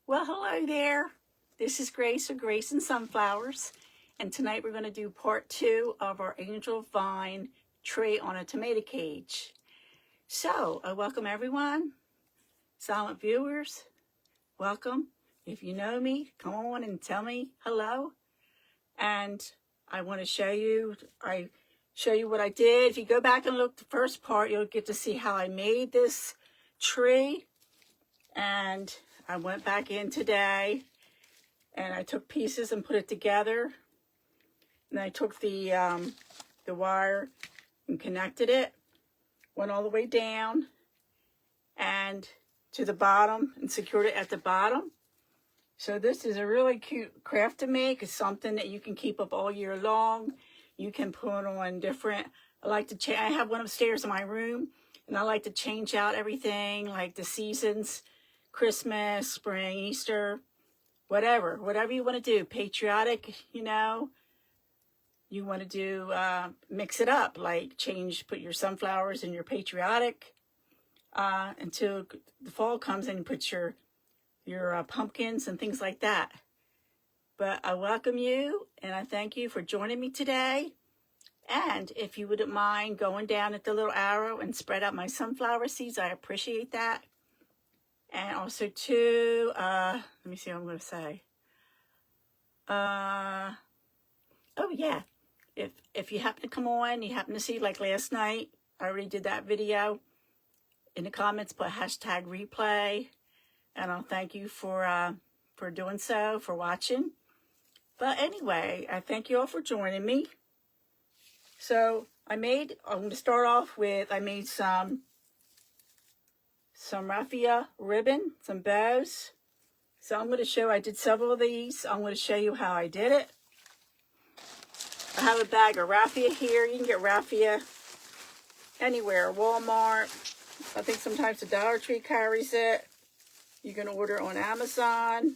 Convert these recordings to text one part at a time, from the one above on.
Well, hello there. This is Grace of Grace and Sunflowers, and tonight we're going to do part 2 of our angel vine tree on a tomato cage. So, I welcome everyone, silent viewers, welcome. If you know me, come on and tell me hello. And I want to show you what I did. If you go back and look the first part, you'll get to see how I made this tree. And I went back in today and I took pieces and put it together. And I took the wire and connected it, went all the way down and to the bottom and secured it at the bottom. So this is a really cute craft to make. It's something that you can keep up all year long. You can put on different, I have one upstairs in my room, and I like to change out everything, like the seasons, Christmas, spring, Easter, whatever you want to do. Patriotic, you want to do, mix it up, like put your sunflowers in your patriotic until the fall comes and you put your pumpkins and things like that. But I welcome you and I thank you for joining me today. And if you wouldn't mind going down at the little arrow and spread out my sunflower seeds, I appreciate that. And also too, let me see what I'm going to say. Oh yeah, if you happen to come on, you happen to see, like last night, I already did that video. In the comments, put hashtag replay. And I'll thank you for doing so, for watching. But anyway, I thank you all for joining me. So I'm going to start off with, I made some raffia ribbon, some bows. So I'm going to show, I did several of these. I'm going to show you how I did it. I have a bag of raffia here. You can get raffia anywhere, Walmart. I think sometimes the Dollar Tree carries it. You can order on Amazon.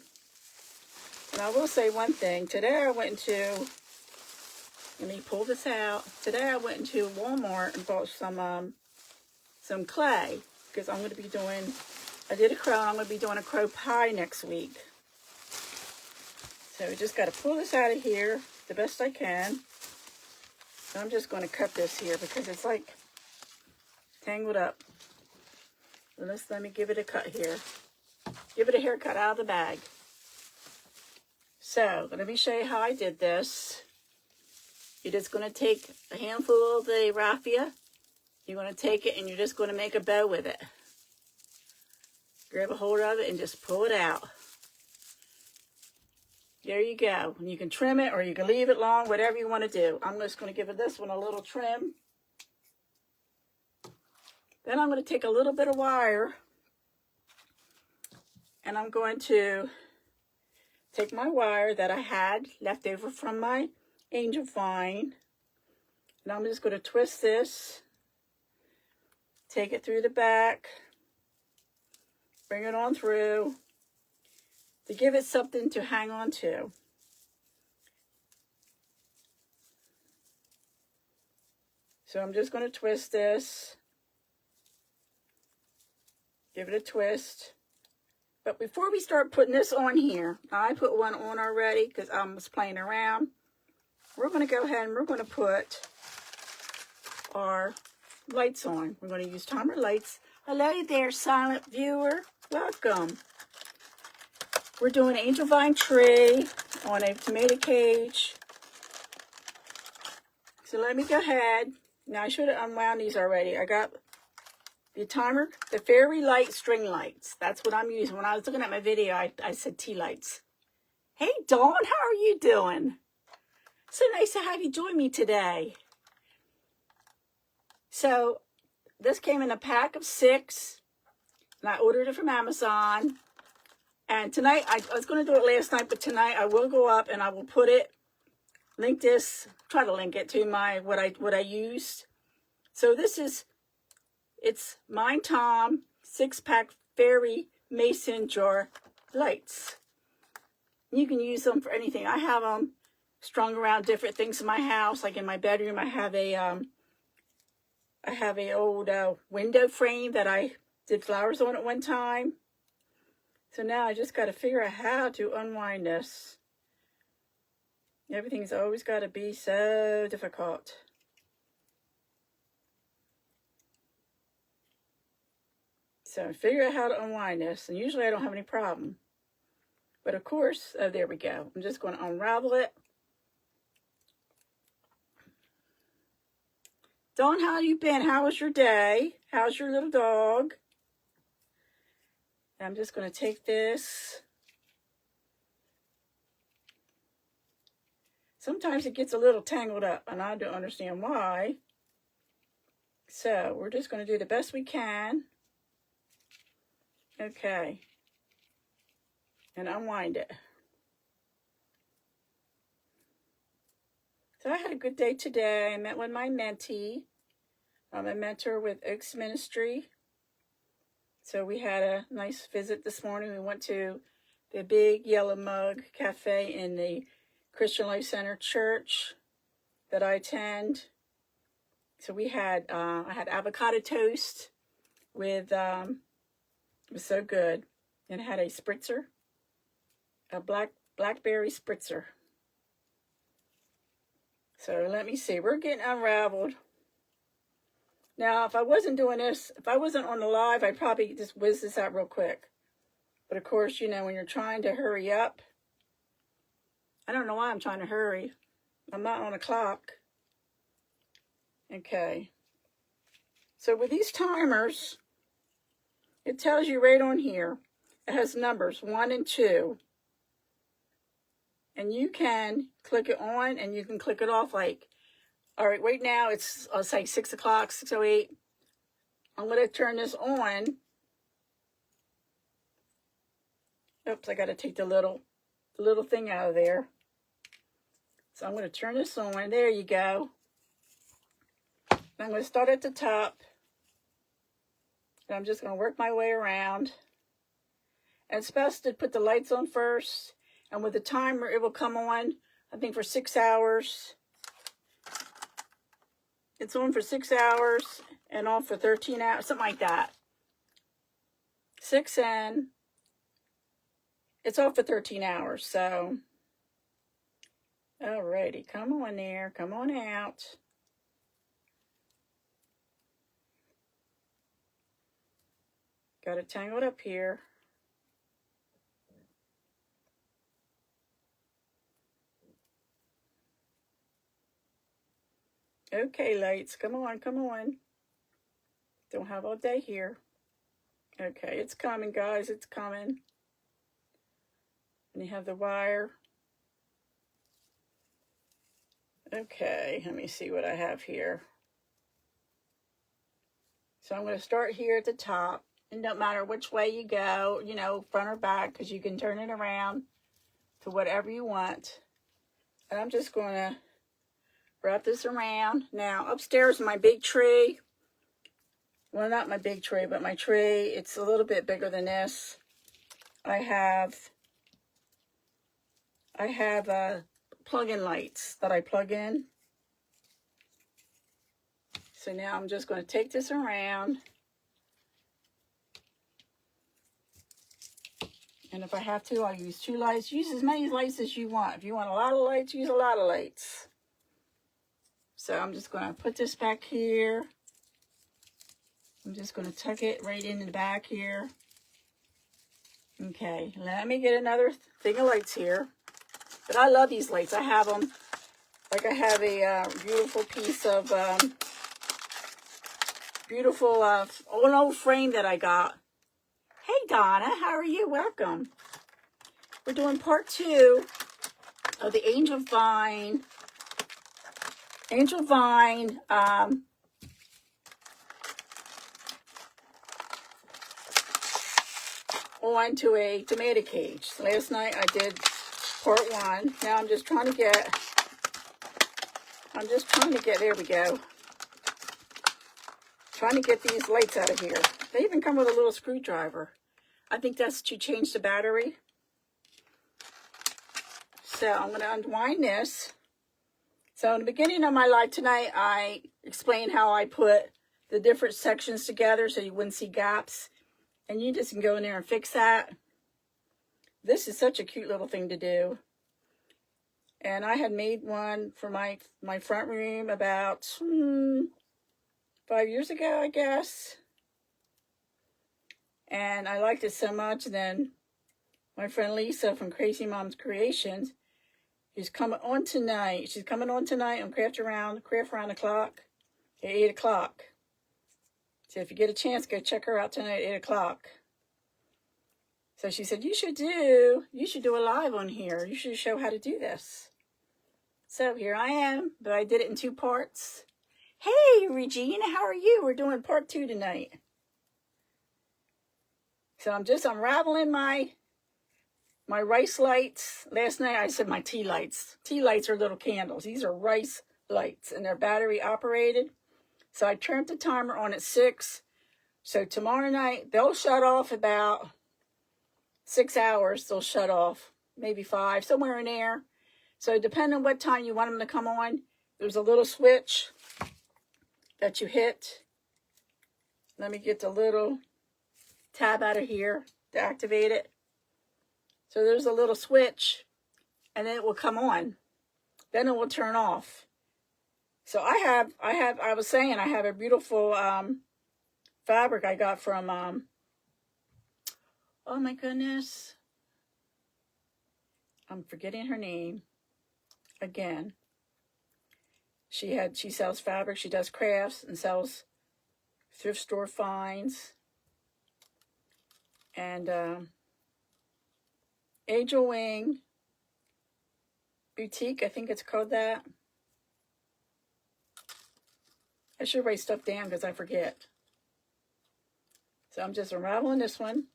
And I will say one thing. Today I went into, let me pull this out. Today I went into Walmart and bought some clay. Because I'm going to be doing, I did a crow, and I'm going to be doing a crow pie next week. So we just got to pull this out of here the best I can. And I'm just going to cut this here because it's like tangled up. So let me give it a cut here. Give it a haircut out of the bag. So let me show you how I did this. You're just going to take a handful of the raffia. You're going to take it and you're just going to make a bow with it. Grab a hold of it and just pull it out. There you go. And you can trim it or you can leave it long, whatever you want to do. I'm just going to give this one a little trim. Then I'm going to take a little bit of wire and I'm going to take my wire that I had left over from my angel vine. And I'm just going to twist this. Take it through the back, bring it on through to give it something to hang on to. So I'm just going to twist this, give it a twist. But before we start putting this on here, I put one on already because I was playing around. We're going to go ahead and we're going to put our lights on. We're going to use timer lights. Hello there, silent viewer. Welcome. We're doing angel vine tree on a tomato cage. So let me go ahead. Now I should have unwound these already. I got the timer, the fairy light string lights. That's what I'm using. When I was looking at my video, I said tea lights. Hey Dawn, how are you doing? So nice to have you join me today. So this came in a pack of 6, and I ordered it from Amazon. And tonight, I was going to do it last night, but tonight I will go up and I will put it, try to link it to what I used. So this is, it's Mine Tom 6-pack fairy mason jar lights. You can use them for anything. I have them strung around different things in my house, like in my bedroom. I have a old window frame that I did flowers on at one time. So now I just got to figure out how to unwind this. Everything's always got to be so difficult. So figure out how to unwind this. And usually I don't have any problem. But of course, oh, there we go. I'm just going to unravel it. Dawn, how you been? How was your day? How's your little dog? And I'm just going to take this. Sometimes it gets a little tangled up, and I don't understand why. So we're just going to do the best we can. Okay. And unwind it. So I had a good day today. I met with my mentee. I'm a mentor with Oaks Ministry. So we had a nice visit this morning. We went to the Big Yellow Mug Cafe in the Christian Life Center Church that I attend. So we had, I had avocado toast with, it was so good. And it had a spritzer, a blackberry spritzer. So let me see, we're getting unraveled. Now, if I wasn't doing this, if I wasn't on the live, I'd probably just whiz this out real quick. But of course, you know, when you're trying to hurry up, I don't know why I'm trying to hurry. I'm not on a clock. Okay. So with these timers, it tells you right on here, it has numbers 1 and 2. And you can click it on and you can click it off like, all right, right now it's, I'll say 6 o'clock, 6:08. I'm going to turn this on. Oops, I got to take the little thing out of there. So I'm going to turn this on. There you go. I'm going to start at the top. And I'm just going to work my way around. And it's best to put the lights on first. And with the timer, it will come on, I think, for 6 hours. It's on for 6 hours and off for 13 hours, something like that. 6 and it's off for 13 hours. So, alrighty, come on there, come on out. Got it tangled up here. Okay, lights, come on, come on. Don't have all day here. Okay, it's coming, guys, it's coming. And you have the wire. Okay, let me see what I have here. So I'm going to start here at the top. And don't matter which way you go, you know, front or back, because you can turn it around to whatever you want. And I'm just going to wrap this around. Now, upstairs in my big tree, well, not my big tree, but my tree, it's a little bit bigger than this. I have plug-in lights that I plug in. So now I'm just going to take this around. And if I have to, I'll use 2 lights. Use as many lights as you want. If you want a lot of lights, use a lot of lights. So I'm just going to put this back here. I'm just going to tuck it right in the back here. Okay, let me get another thing of lights here. But I love these lights. I have them. Like I have a beautiful piece of, beautiful, an old frame that I got. Hey, Donna, how are you? Welcome. We're doing part 2 of the Angel Vine. Onto a tomato cage. So last night I did part 1. Now I'm just trying to get, there we go. Trying to get these lights out of here. They even come with a little screwdriver. I think that's to change the battery. So I'm going to unwind this. So in the beginning of my live tonight, I explained how I put the different sections together so you wouldn't see gaps. And you just can go in there and fix that. this is such a cute little thing to do. And I had made one for my front room about 5 years ago, I guess. And I liked it so much. Then my friend Lisa from Crazy Mom's Creations, she's coming on tonight. She's coming on tonight on Craft Around the Clock at 8 o'clock. So if you get a chance, go check her out tonight at 8 o'clock. So she said, you should do a live on here. You should show how to do this. So here I am, but I did it in 2 parts. Hey, Regina, how are you? We're doing part 2 tonight. So I'm just unraveling my rice lights. Last night I said my tea lights. Tea lights are little candles. These are rice lights, and they're battery operated. So I turned the timer on at 6. So tomorrow night, they'll shut off about 6 hours. They'll shut off, maybe 5, somewhere in there. So depending on what time you want them to come on, there's a little switch that you hit. Let me get the little tab out of here to activate it. So there's a little switch, and then it will come on. Then it will turn off. So I was saying I have a beautiful fabric I got from, oh my goodness, I'm forgetting her name again. She sells fabric, she does crafts and sells thrift store finds. And Angel Wing Boutique, I think it's called that. I should write stuff down because I forget. So I'm just unraveling this one.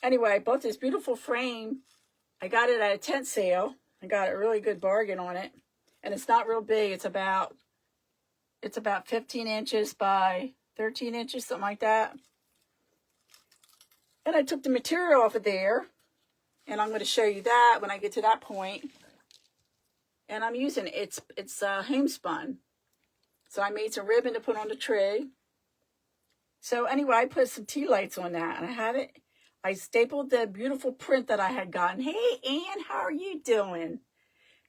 Anyway, I bought this beautiful frame. I got it at a tent sale. I got a really good bargain on it. And it's not real big. It's about 15 inches by 13 inches, something like that. And I took the material off of there. And I'm going to show you that when I get to that point. And I'm using it's homespun. So I made some ribbon to put on the tray. So anyway, I put some tea lights on that, and I stapled the beautiful print that I had gotten. Hey, Ann, how are you doing?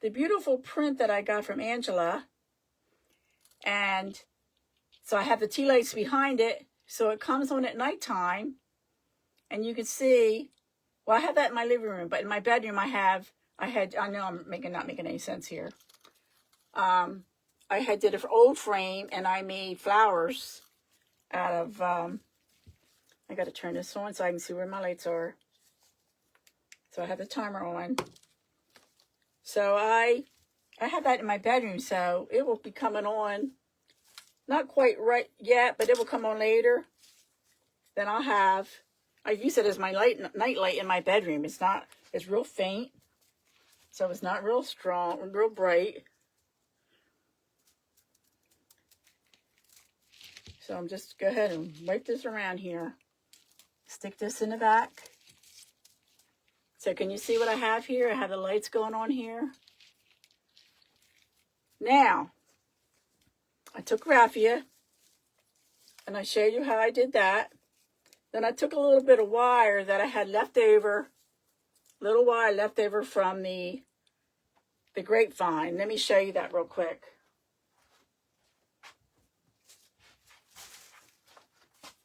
The beautiful print that I got from Angela. And so I have the tea lights behind it, so it comes on at nighttime. And you can see, well, I have that in my living room, but in my bedroom I know I'm not making any sense here. I had did an old frame, and I made flowers out of, I got to turn this on so I can see where my lights are. So I have the timer on. So I have that in my bedroom, so it will be coming on, not quite right yet, but it will come on later. Then I use it as my night light in my bedroom. It's real faint, so it's not real strong, real bright. So I'm just go ahead and wipe this around here. Stick this in the back. So can you see what I have here? I have the lights going on here. Now, I took raffia, and I showed you how I did that. Then I took a little bit of wire that I had left over, little wire left over from the grapevine. Let me show you that real quick.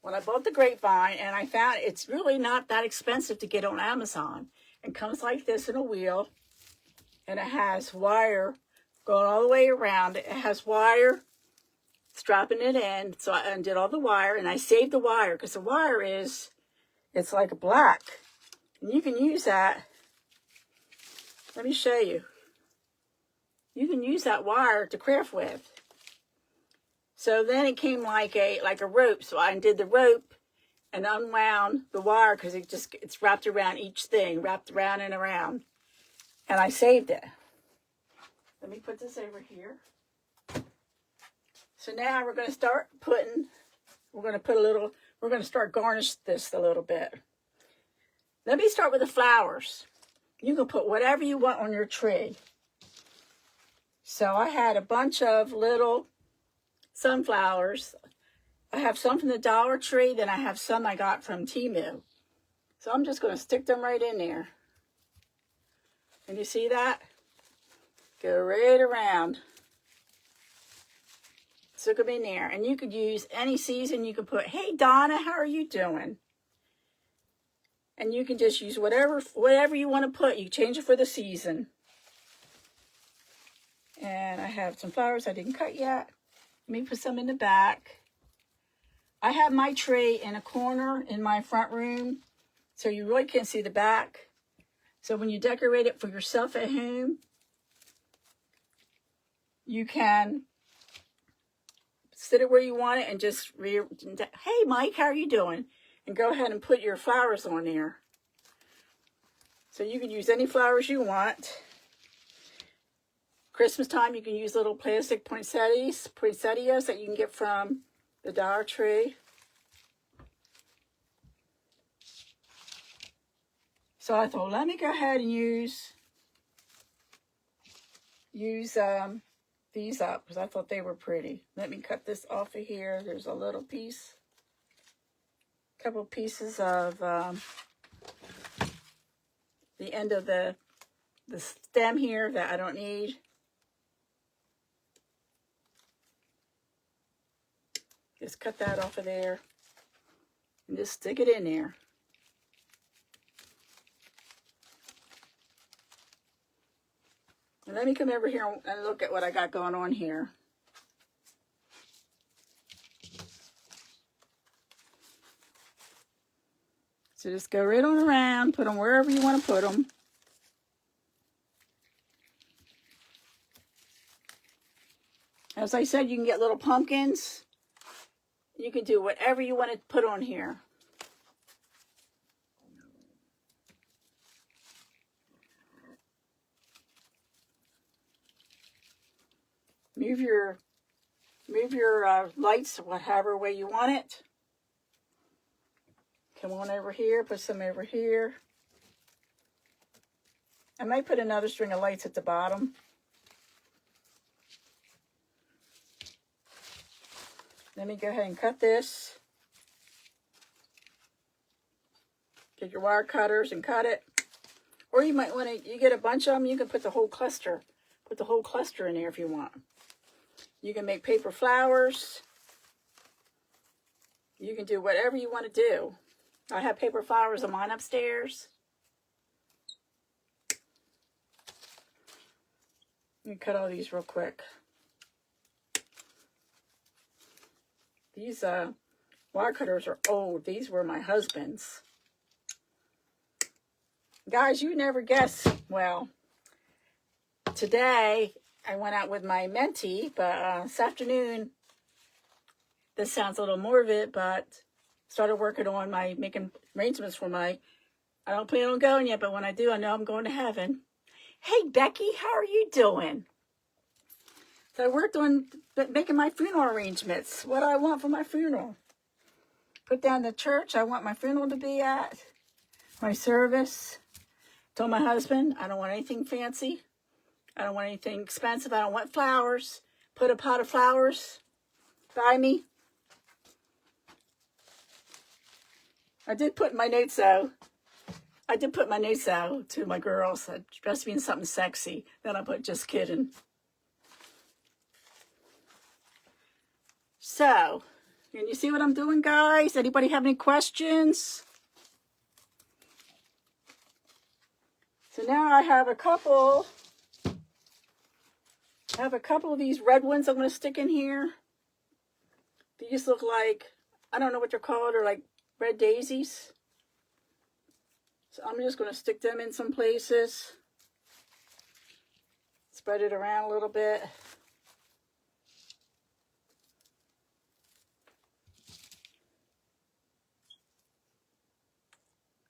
When I bought the grapevine, and I found it's really not that expensive to get on Amazon. It comes like this in a wheel, and it has wire going all the way around. It has wire strapping it in. So I undid all the wire, and I saved the wire because the wire it's like black. And you can use that. Let me show you. You can use that wire to craft with. So then it came like a rope. So I undid the rope and unwound the wire because it's wrapped around each thing, wrapped around and around. And I saved it. Let me put this over here. So now we're going to start we're going to start garnish this a little bit. Let me start with the flowers. You can put whatever you want on your tree. So I had a bunch of little sunflowers. I have some from the Dollar Tree, then I have some I got from Temu. So I'm just going to stick them right in there. And you see that? Go right around. Stick them in there. And you could use any season. You could put, hey, Donna, how are you doing? And you can just use whatever you want to put. You change it for the season. And I have some flowers I didn't cut yet. Let me put some in the back. I have my tree in a corner in my front room, so you really can't see the back. So when you decorate it for yourself at home, you can sit it where you want it and just, hey, Mike, how are you doing? And go ahead and put your flowers on there. So you can use any flowers you want. Christmas time, you can use little plastic poinsettias that you can get from the Dollar Tree. So I thought, let me go ahead and use these up because I thought they were pretty. Let me cut this off of here. There's a little piece, couple pieces of the end of the stem here that I don't need. Just cut that off of there and just stick it in there. And let me come over here and look at what I got going on here. So just go right on around, put them wherever you want to put them. As I said, you can get little pumpkins. You can do whatever you want to put on here. Move your lights whatever way you want it. Come on over here, put some over here. I might put another string of lights at the bottom. Let me go ahead and cut this. Get your wire cutters and cut it. Or you might want to, you get a bunch of them, you can put the whole cluster. Put the whole cluster in there if you want. You can make paper flowers. You can do whatever you want to do. I have paper flowers on mine upstairs. Let me cut all these real quick. These wire cutters are old. These were my husband's. Guys, you never guess. Well, today I went out with my mentee, but this afternoon, this sounds a little morbid, but started working on making arrangements for I don't plan on going yet, but when I do, I know I'm going to heaven. Hey, Becky, how are you doing? So I worked on making my funeral arrangements, what I want for my funeral. Put down the church I want my funeral to be at, my service. Told my husband, I don't want anything fancy. I don't want anything expensive. I don't want flowers. Put a pot of flowers by me. I did put my notes though. To my girls. I dressed me in something sexy. Then I put just kidding. So, can you see what I'm doing, guys? Anybody have any questions? So now I have a couple of these red ones I'm going to stick in here. These look like, I don't know what they're called, they're like red daisies. So I'm just going to stick them in some places. Spread it around a little bit.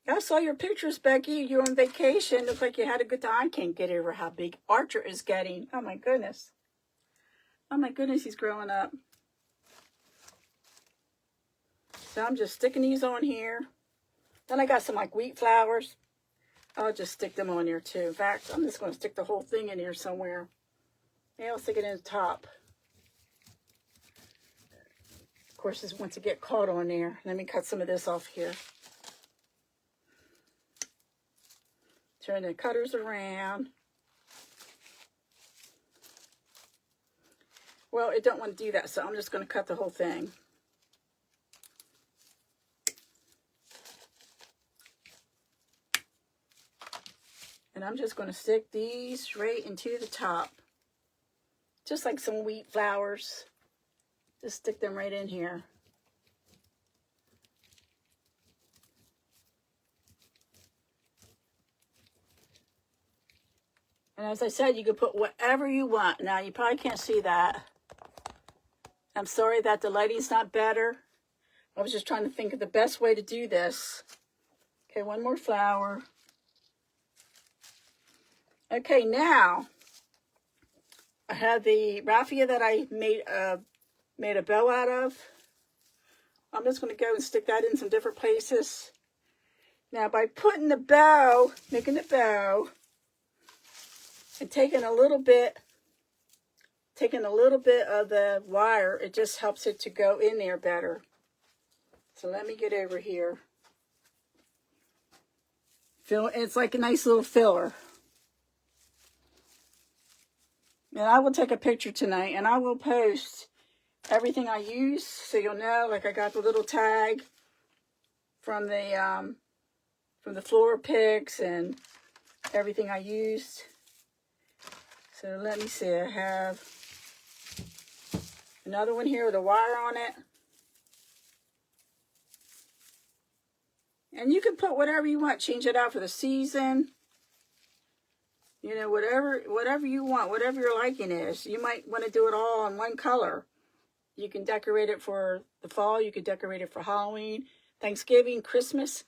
I saw your pictures, Becky. You're on vacation. Looks like you had a good time. I can't get over how big Archer is getting. Oh, my goodness. Oh, my goodness, he's growing up. So I'm just sticking these on here. Then I got some like wheat flowers. I'll just stick them on there too. In fact, I'm just going to stick the whole thing in here somewhere. Maybe I'll stick it in the top. Of course, this wants to get caught on there. Let me cut some of this off here. Turn the cutters around. Well, it don't want to do that, so I'm just going to cut the whole thing. And I'm just going to stick these right into the top. Just like some wheat flowers. Just stick them right in here. And as I said, you can put whatever you want. Now, you probably can't see that. I'm sorry that the lighting's not better. I was just trying to think of the best way to do this. Okay, one more flower. Okay, now I have the raffia that I made a bow out of. I'm just going to go and stick that in some different places. Now, by putting the bow, making the bow, and taking a little bit of the wire, it just helps it to go in there better. So let me get over here. It's like a nice little filler. And I will take a picture tonight, and I will post everything I use, so you'll know. Like I got the little tag from the floor picks and everything I used. So let me see. I have another one here with a wire on it. And you can put whatever you want. Change it out for the season. You know, whatever you want, whatever your liking is. You might want to do it all in one color. You can decorate it for the fall. You can decorate it for Halloween, Thanksgiving, Christmas,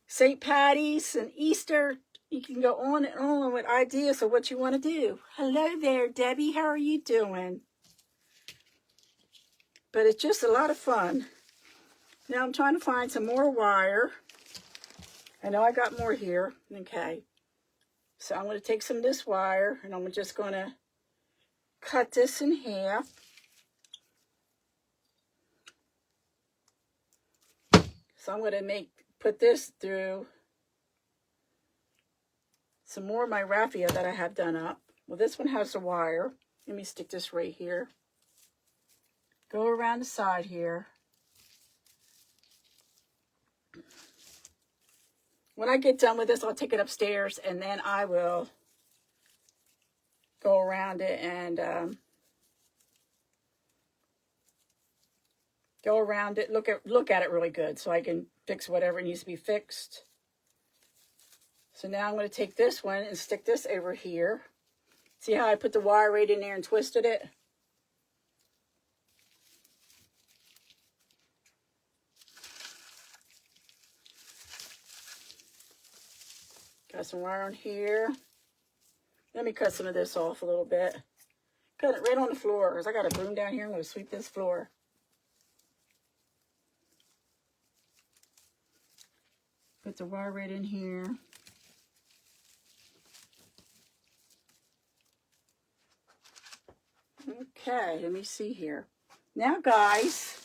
St. Patty's, and Easter. You can go on and on with ideas of what you want to do. Hello there, Debbie. How are you doing? But it's just a lot of fun. Now I'm trying to find some more wire. I know I got more here. Okay. So I'm going to take some of this wire, and I'm just going to cut this in half. So I'm going to put this through some more of my raffia that I have done up. Well, this one has the wire. Let me stick this right here. Go around the side here. When I get done with this, I'll take it upstairs, and then I will go around it and go around it. Look at it really good, so I can fix whatever needs to be fixed. So now I'm going to take this one and stick this over here. See how I put the wire right in there and twisted it? Got some wire on here. Let me cut some of this off a little bit. Cut it right on the floor, because I got a broom down here. I'm going to sweep this floor. Put the wire right in here. Okay, let me see here. Now, guys,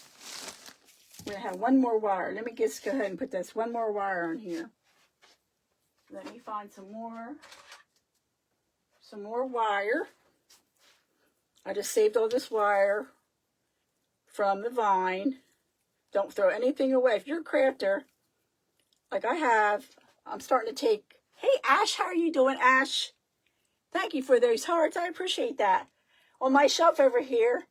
we're going to have one more wire. Let me just go ahead and put this one more wire on here. Let me find some more wire. I just saved all this wire from the vine. Don't throw anything away. If you're a crafter, like I have, I'm starting to take, hey, Ash, how are you doing, Ash? Thank you for those hearts. I appreciate that. On my shelf over here,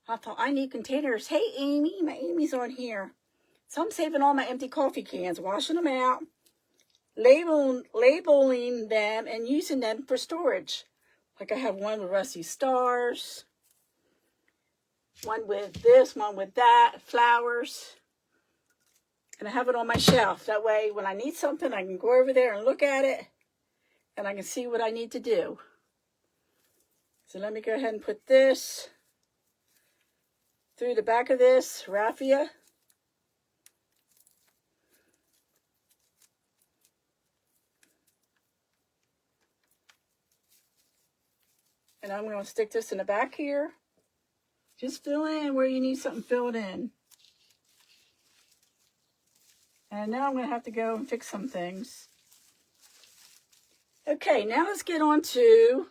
I thought I need containers. Hey, Amy, my Amy's on here. So I'm saving all my empty coffee cans, washing them out, labeling them, and using them for storage. Like I have one with rusty stars, one with this, one with that, flowers. And I have it on my shelf. That way, when I need something, I can go over there and look at it, and I can see what I need to do. So let me go ahead and put this through the back of this raffia. And I'm going to stick this in the back here. Just fill in where you need something filled in. And now I'm going to have to go and fix some things. Okay, now let's get on to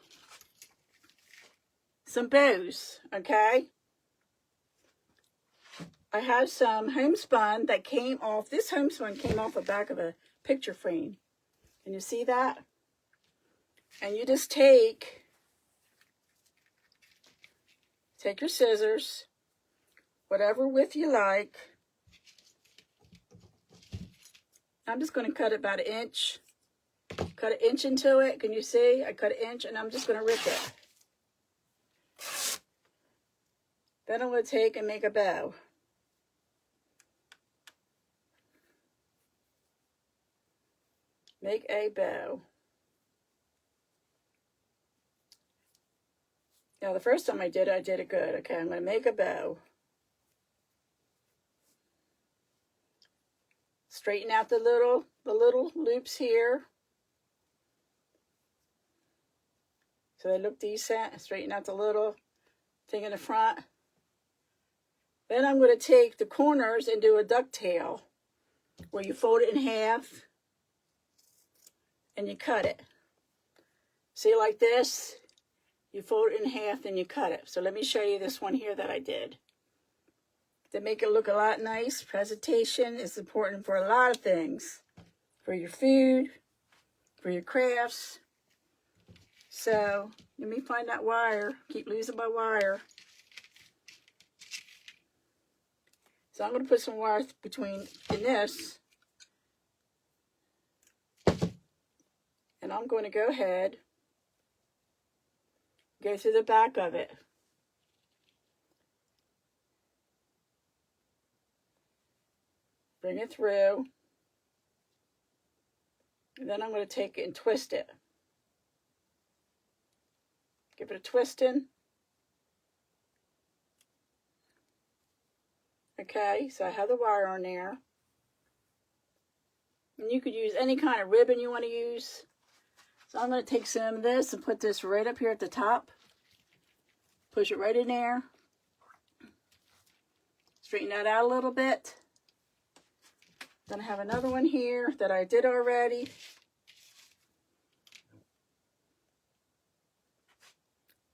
some bows, okay? I have some homespun that came off. This homespun came off the back of a picture frame. Can you see that? And you just take your scissors, whatever width you like. I'm just going to cut it about 1 inch. Cut 1 inch into it. Can you see? I cut 1 inch and I'm just going to rip it. Then I'm going to take and make a bow. Make a bow. Now the first time I did it good. Okay, I'm going to make a bow. Straighten out the little loops here, so they look decent. Straighten out the little thing in the front. Then I'm going to take the corners and do a ducktail, where you fold it in half and you cut it. See, like this, you fold it in half and you cut it. So let me show you this one here that I did. To make it look a lot nice, presentation is important for a lot of things. For your food, for your crafts. So, let me find that wire. Keep losing my wire. So I'm going to put some wire between in this. And I'm going to go ahead, go through the back of it. Bring it through. And then I'm going to take it and twist it. Give it a twisting. Okay, so I have the wire on there. And you could use any kind of ribbon you want to use. So I'm going to take some of this and put this right up here at the top. Push it right in there. Straighten that out a little bit. Then I have another one here that I did already.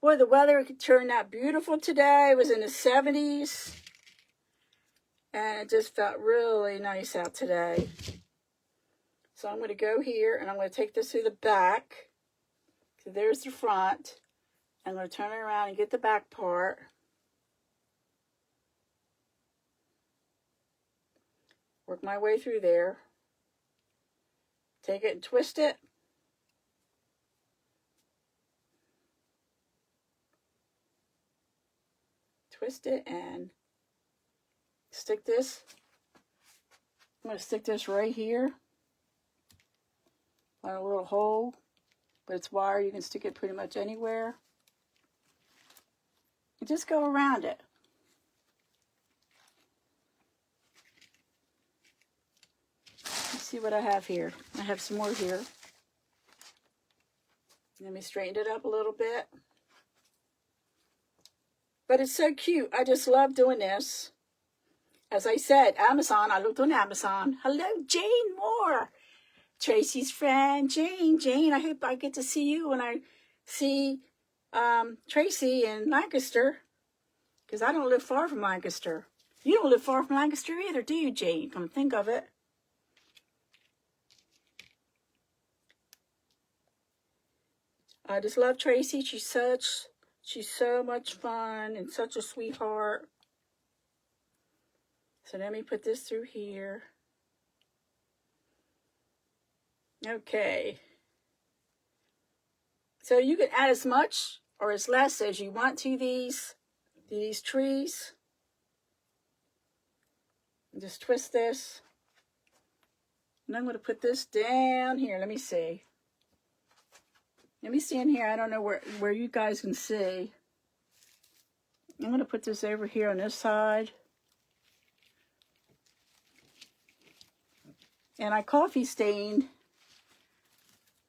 Boy, the weather turned out beautiful today. It was in the 70s. And it just felt really nice out today. So I'm going to go here and I'm going to take this through the back. So there's the front. I'm going to turn it around and get the back part. Work my way through there. Take it and twist it. Twist it and stick this. I'm going to stick this right here. On a little hole. But it's wire. You can stick it pretty much anywhere. And just go around it. Let's see what I have here. I have some more here. Let me straighten it up a little bit. But it's so cute. I just love doing this. As I said, Amazon. I looked on Amazon. Hello, Jane Moore. Tracy's friend, Jane. Jane, I hope I get to see you when I see Tracy in Lancaster. Because I don't live far from Lancaster. You don't live far from Lancaster either, do you, Jane? Come think of it. I just love Tracy. She's so much fun and such a sweetheart. So let me put this through here. Okay. So you can add as much or as less as you want to these trees. And just twist this. And I'm going to put this down here. Let me see. Let me see in here. I don't know where you guys can see. I'm going to put this over here on this side. And I coffee stained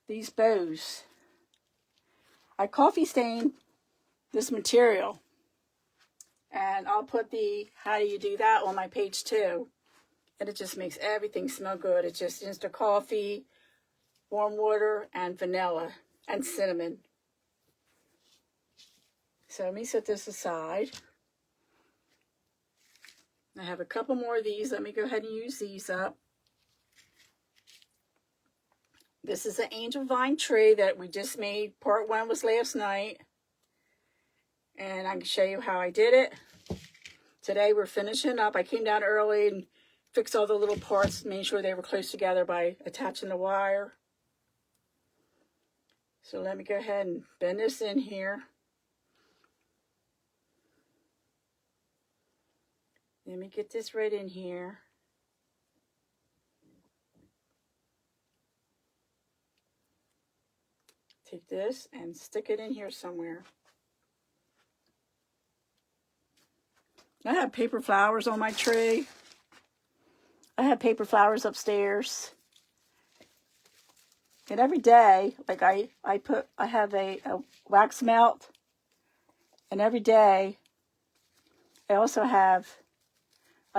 these bows. I coffee stained this material. And I'll put the how do you do that on my page too. And it just makes everything smell good. It's just instant coffee, warm water, and vanilla, and cinnamon. So let me set this aside. I have a couple more of these. Let me go ahead and use these up. This is an angel vine tree that we just made. Part 1 was last night. And I can show you how I did it. Today we're finishing up. I came down early and fixed all the little parts, made sure they were close together by attaching the wire. So let me go ahead and bend this in here. Let me get this right in here. Take this and stick it in here somewhere. I have paper flowers on my tree. I have paper flowers upstairs. And every day, like I have a wax melt. And every day, I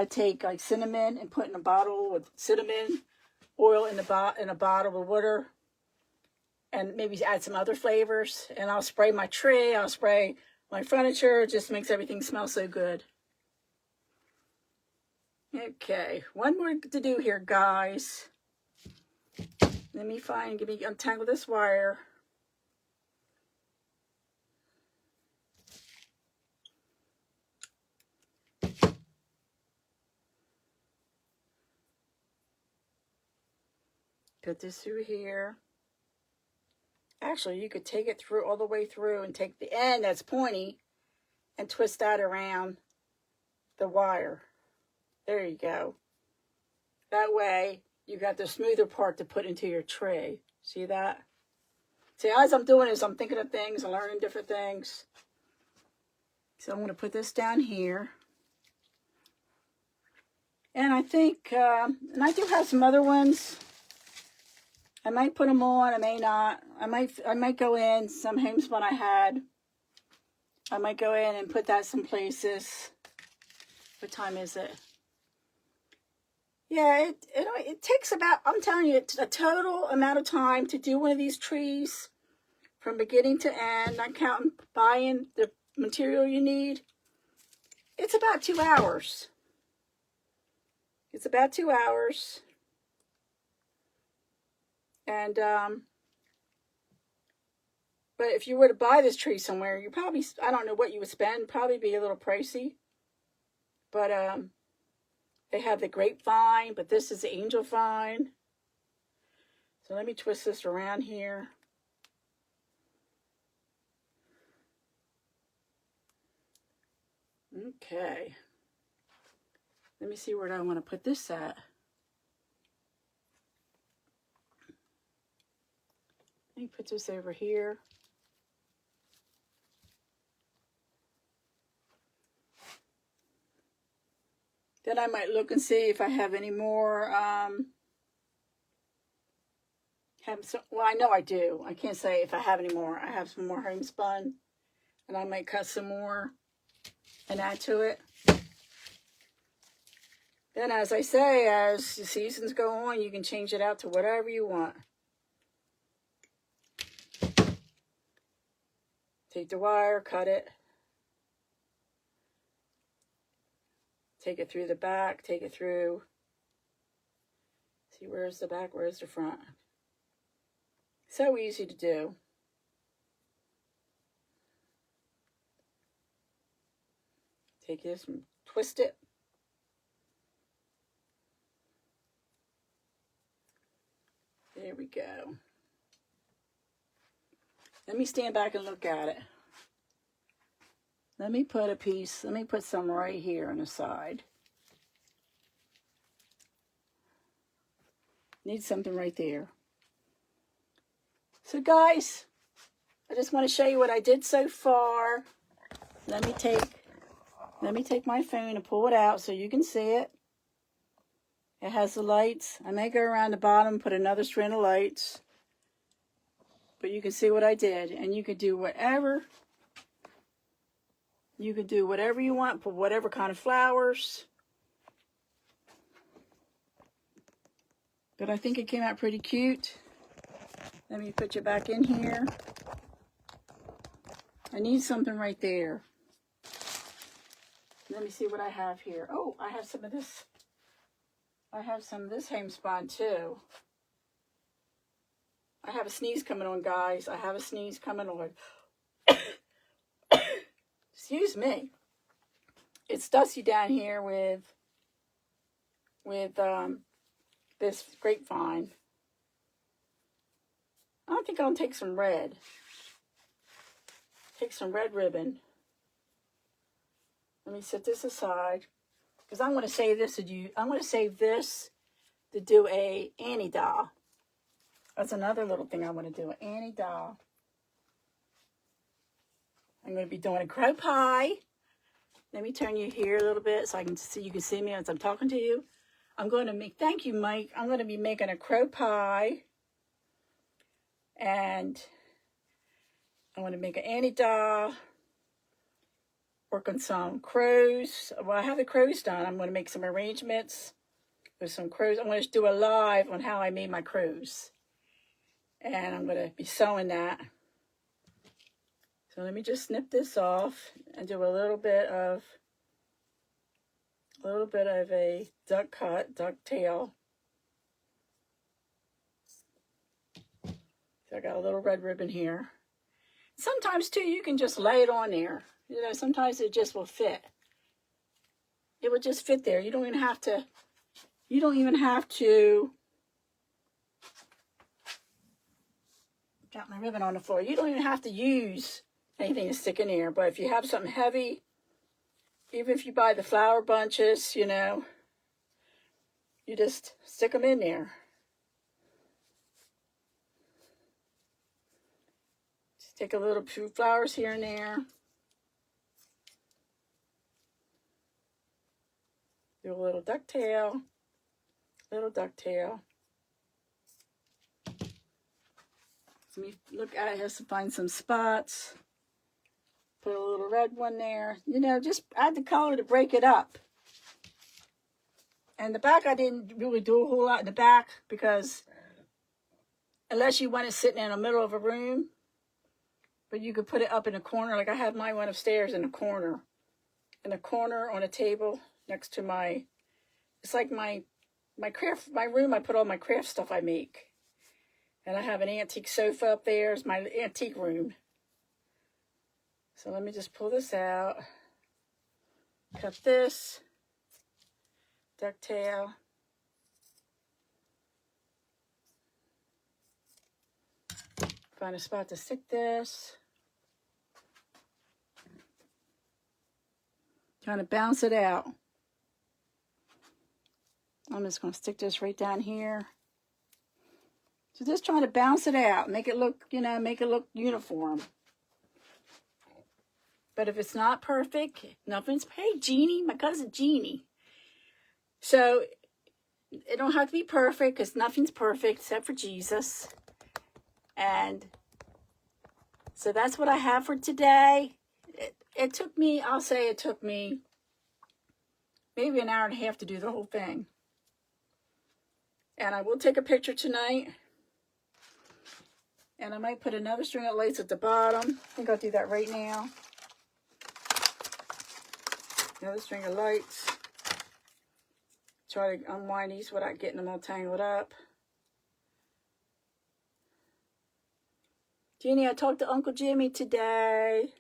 take like cinnamon and put in a bottle with cinnamon oil in a bottle of water, and maybe add some other flavors. And I'll spray my tree. I'll spray my furniture. It just makes everything smell so good. Okay, one more to do here, guys. Let me untangle this wire. Put this through here. Actually, you could take it through all the way through and take the end that's pointy and twist that around the wire. There you go. That way, you got the smoother part to put into your tray. See that? See, as I'm doing this, I'm thinking of things and learning different things. So I'm going to put this down here. And I think, and I do have some other ones. I might put them on, I may not. I might go in some homespun I had. I might go in and put that some places. What time is it? Yeah, it takes about, I'm telling you, a total amount of time to do one of these trees from beginning to end, not counting buying the material you need. It's about 2 hours. It's about 2 hours. And, but if you were to buy this tree somewhere, you probably, I don't know what you would spend, probably be a little pricey. But, they have the grapevine, but this is the angel vine. So let me twist this around here. Okay. Let me see where I want to put this at. Let me put this over here. Then I might look and see if I have any more, well, I know I do. I can't say if I have any more. I have some more homespun, and I might cut some more and add to it. Then, as I say, as the seasons go on, you can change it out to whatever you want. Take the wire, cut it. Take it through the back, take it through. See, where's the back, where's the front? So easy to do. Take this and twist it. There we go. Let me stand back and look at it. Let me put some right here on the side. Need something right there. So guys, I just want to show you what I did so far. Let me take my phone and pull it out so you can see it. It has the lights. I may go around the bottom, put another strand of lights. But you can see what I did. And you could do whatever. You could do whatever you want, put whatever kind of flowers. But I think it came out pretty cute. Let me put you back in here. I need something right there. Let me see what I have here. Oh, I have some of this. I have some of this homespun too. I have a sneeze coming on, guys. I have a sneeze coming on. Excuse me. It's dusty down here with this grapevine. I think I'll take some red. Take some red ribbon. Let me set this aside because I'm going to save this to do. I'm going to save this to do a Annie doll. That's another little thing I want to do, an Annie doll. I'm going to be doing a crow pie. Let me turn you here a little bit so I can see. You can see me as I'm talking to you. I'm going to make. Thank you, Mike. I'm going to be making a crow pie, and I want to make an Annie doll. Work on some crows. Well, I have the crows done. I'm going to make some arrangements with some crows. I'm going to do a live on how I made my crows. And I'm going to be sewing that. So let me just snip this off and do a little bit of a duck cut, duck tail. So I got a little red ribbon here. Sometimes too, you can just lay it on there. You know, sometimes it just will fit. It will just fit there. You don't even have to got my ribbon on the floor. You don't even have to use anything to stick in there. But if you have something heavy, even if you buy the flower bunches, you know, you just stick them in there. Just take a few flowers here and there. Do a little ducktail, little ducktail. Let me look at it, has to find some spots. Put a little red one there. You know, just add the color to break it up. And the back, I didn't really do a whole lot in the back because unless you want it sitting in the middle of a room, but you could put it up in a corner. Like I have my one upstairs in a corner on a table next to my, it's like my room. I put all my craft stuff I make. And I have an antique sofa up there. It's my antique room. So let me just pull this out. Cut this. Ducktail. Find a spot to stick this. Trying to bounce it out. I'm just going to stick this right down here. So just trying to bounce it out, make it look, you know, make it look uniform. But if it's not perfect, nothing's, hey, Jeannie, my cousin Jeannie. So it don't have to be perfect because nothing's perfect except for Jesus. And so that's what I have for today. It took me, I'll say it took me maybe an hour and a half to do the whole thing. And I will take a picture tonight. And I might put another string of lights at the bottom. I think I'll do that right now. Another string of lights. Try to unwind these without getting them all tangled up. Jeannie, I talked to Uncle Jimmy today.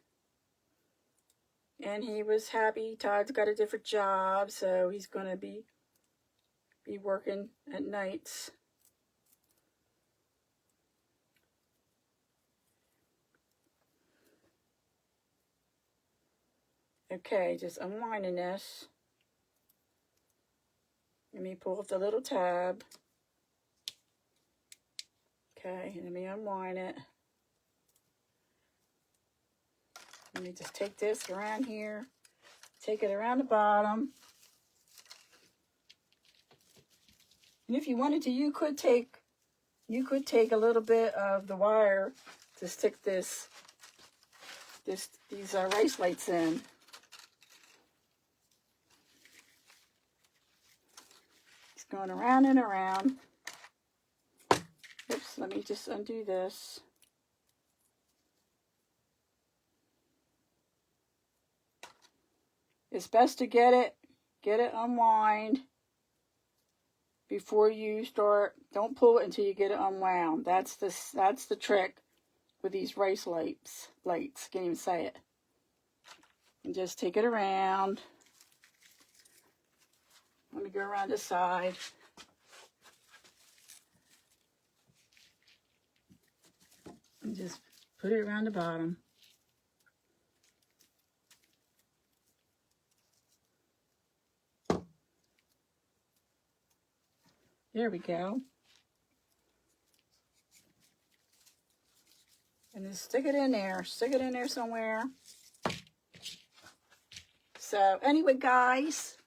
And he was happy. Todd's got a different job, so he's going to be working at nights. Okay, just unwinding this. Let me pull off the little tab. Okay, let me unwind it. Let me just take this around here. Take it around the bottom. And if you wanted to, you could take a little bit of the wire to stick these rice lights in. It's going around and around. Oops. let me just undo this. It's best to get it unwind before you start. Don't pull it until you get it unwound. That's the trick with these rice lights. Can't even say it. And just take it around. Let me go around the side. And just put it around the bottom. There we go. And then stick it in there. Stick it in there somewhere. So anyway, guys,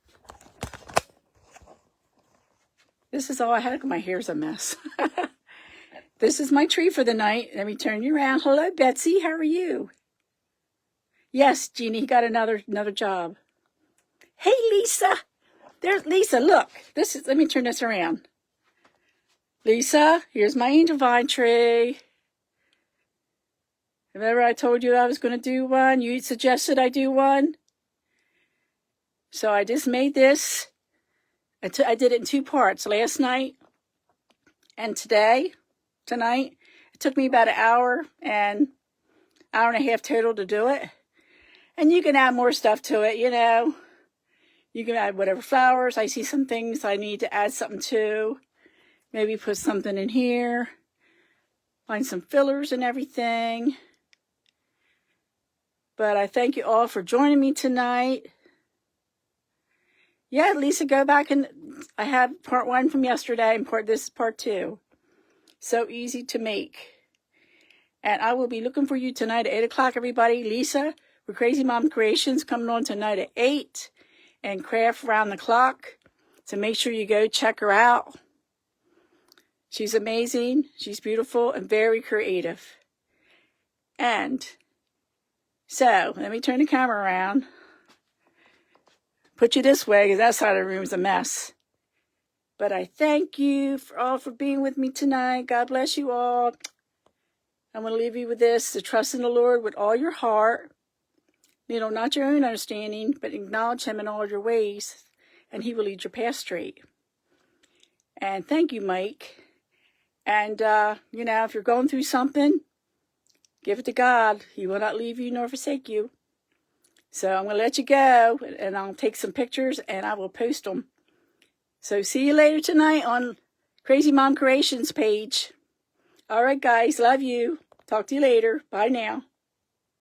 this is all I had. My hair's a mess. This is my tree for the night. Let me turn you around. Hello, Betsy. How are you? Yes, Jeannie got another job. Hey, Lisa. There's Lisa. Look. Let me turn this around. Lisa, here's my angel vine tree. Remember I told you I was going to do one? You suggested I do one. So I just made this. I did it in 2 parts, last night and tonight. It took me about an hour and a half total to do it. And you can add more stuff to it, you know. You can add whatever flowers. I see some things I need to add something to. Maybe put something in here. Find some fillers and everything. But I thank you all for joining me tonight. Yeah, Lisa, go back and I have part 1 from yesterday and this is part 2. So easy to make. And I will be looking for you tonight at 8 o'clock, everybody. Lisa with Crazy Mom Creations coming on tonight at 8 and craft round the clock. So make sure you go check her out. She's amazing. She's beautiful and very creative. And so let me turn the camera around. Put you this way because that side of the room is a mess. But I thank you all for being with me tonight. God bless you all. I'm going to leave you with this, to trust in the Lord with all your heart. You know, not your own understanding, but acknowledge him in all your ways, and he will lead your path straight. And thank you, Mike. And, you know, if you're going through something, give it to God. He will not leave you nor forsake you. So I'm going to let you go, and I'll take some pictures, and I will post them. So see you later tonight on Crazy Mom Creations page. All right, guys. Love you. Talk to you later. Bye now.